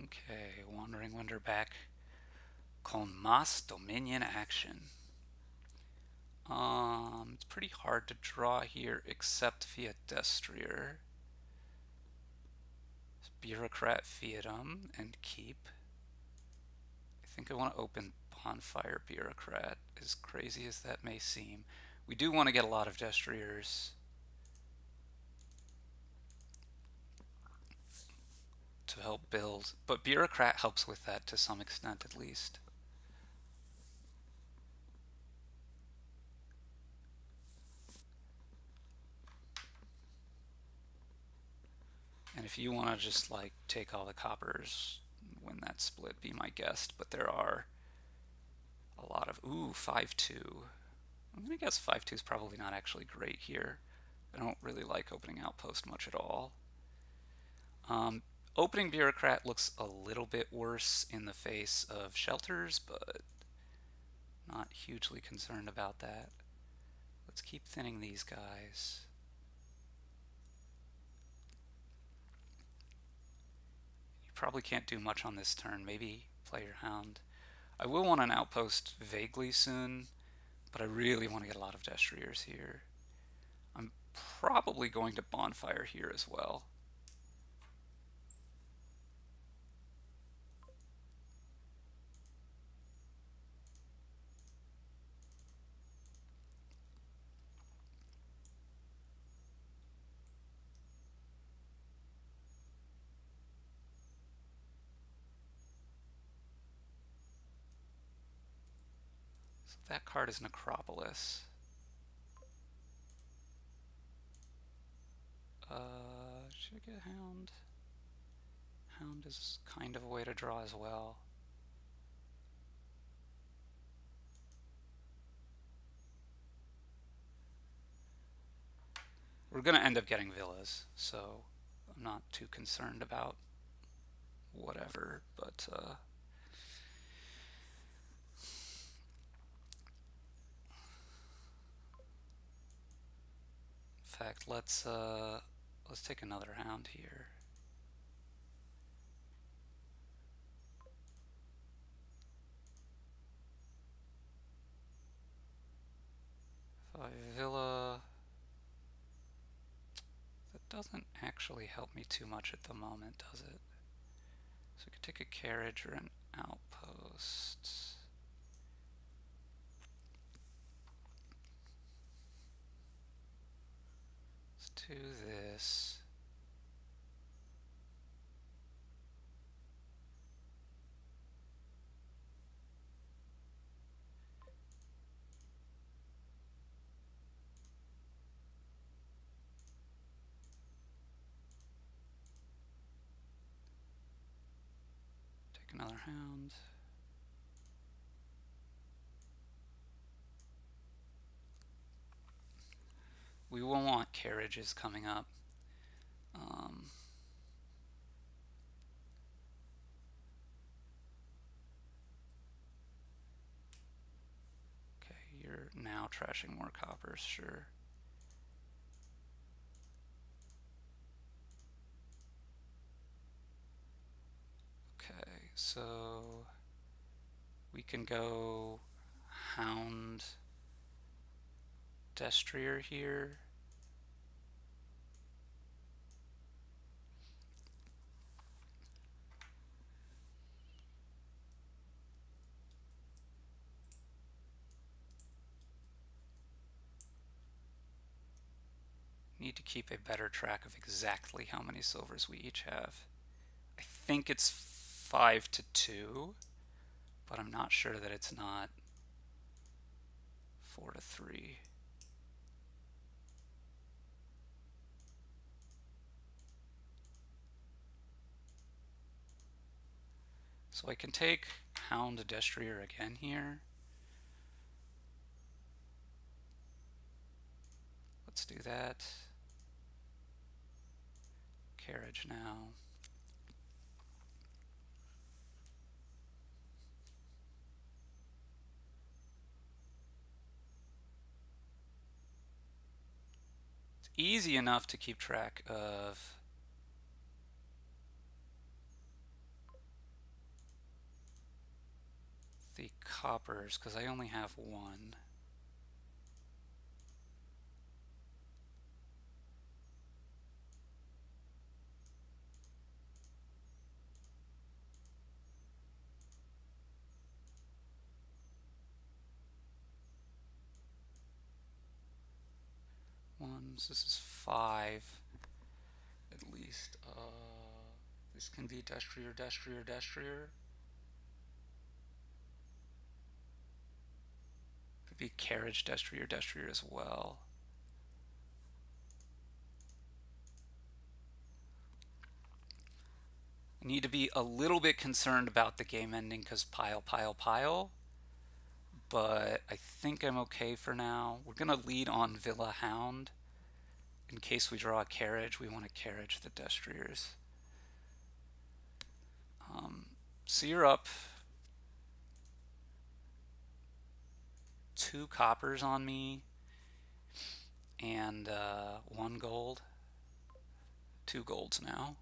Okay, WanderingWinder back. Con más Dominion action. It's pretty hard to draw here except via Destrier. Bureaucrat Fiatum and keep. I think I want to open Bonfire Bureaucrat, as crazy as that may seem. We do want to get a lot of Destriers to help build, but Bureaucrat helps with that to some extent at least. And if you want to just like take all the coppers, win that split, be my guest. But there are a lot of 5-2. I'm gonna guess 5-2 is probably not actually great here. I don't really like opening Outpost much at all. Opening Bureaucrat looks a little bit worse in the face of shelters, but not hugely concerned about that. Let's keep thinning these guys. You probably can't do much on this turn. Maybe play your Hound. I will want an Outpost vaguely soon, but I really want to get a lot of Destriers here. I'm probably going to Bonfire here as well. So that card is Necropolis. Should I get Hound? Hound is kind of a way to draw as well. We're going to end up getting villas, so I'm not too concerned about whatever, but in fact, let's take another Hound here. If I villa, that doesn't actually help me too much at the moment, does it? So we could take a carriage or an outpost. Let's do this. Take another Hound. We will want carriages coming up. Okay, you're now trashing more coppers, sure. Okay, so we can go Hound Destrier here. Need to keep a better track of exactly how many silvers we each have. I think it's 5-2, but I'm not sure that it's not 4-3. So I can take Hound Destrier again here. Let's do that. Carriage now. It's easy enough to keep track of coppers because I only have one. Ones, this is 5 at least. This can be destrier, destrier, destrier. Could be carriage, destrier, destrier as well. I need to be a little bit concerned about the game ending because pile, pile, pile. But I think I'm okay for now. We're going to lead on Villa Hound. In case we draw a carriage, we want to carriage the destriers. So you're up 2 coppers on me and 1 gold. 2 golds now.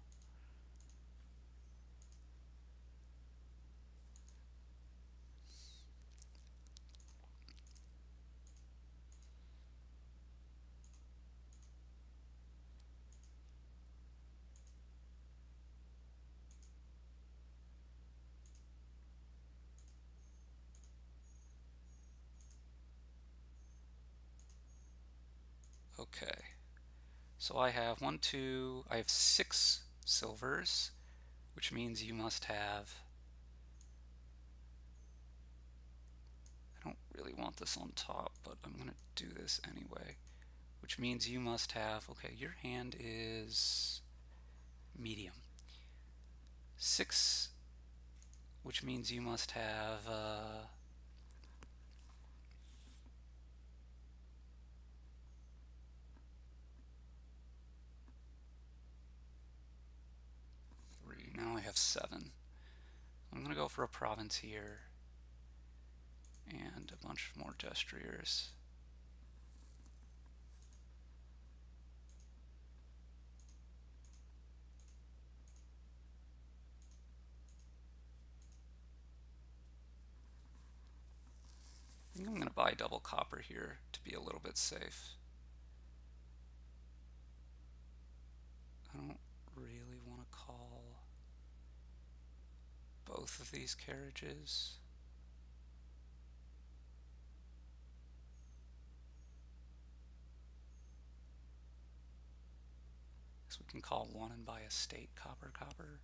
Okay, so I have 1, 2, I have 6 silvers, which means you must have, I don't really want this on top, but I'm going to do this anyway, which means you must have, okay, your hand is medium. 6, which means you must have, now I have 7. I'm going to go for a province here and a bunch more destriers. I think I'm going to buy double copper here to be a little bit safe. I don't really want to call both of these carriages. So we can call one and buy a state copper copper.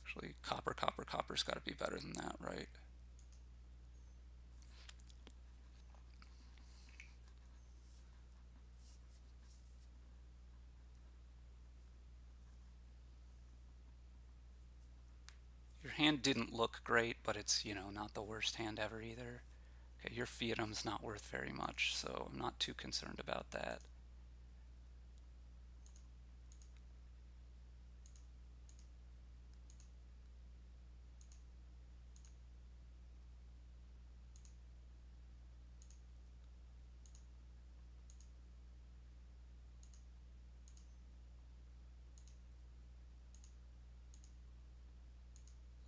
Actually, copper copper copper's got to be better than that, right? Your hand didn't look great, but it's, you know, not the worst hand ever either. Okay, your fiatum's not worth very much, so I'm not too concerned about that.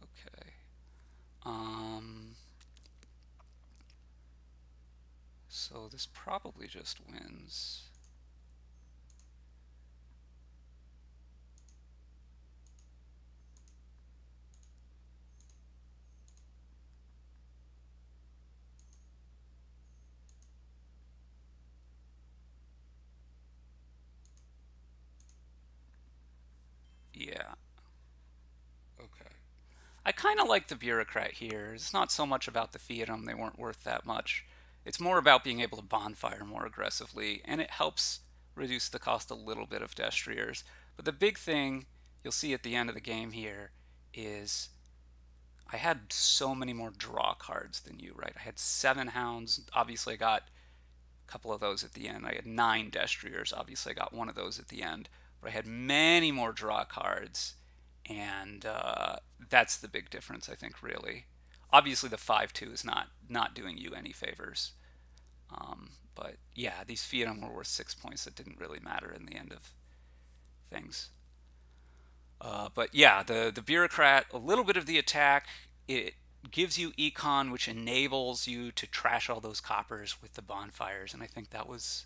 Okay. So this probably just wins. Yeah. Okay. I kind of like the Bureaucrat here. It's not so much about the fiatum, they weren't worth that much. It's more about being able to bonfire more aggressively, and it helps reduce the cost a little bit of destriers. But the big thing you'll see at the end of the game here is I had so many more draw cards than you, right? I had 7 hounds. Obviously, I got a couple of those at the end. I had 9 destriers. Obviously, I got one of those at the end. But I had many more draw cards, and that's the big difference, I think, really. Obviously, the 5-2 is not doing you any favors. But yeah, these fiatum were worth 6 points. That didn't really matter in the end of things. But yeah, the Bureaucrat, a little bit of the attack. It gives you econ, which enables you to trash all those coppers with the bonfires, and I think that was,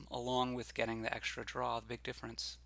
along with getting the extra draw, the big difference.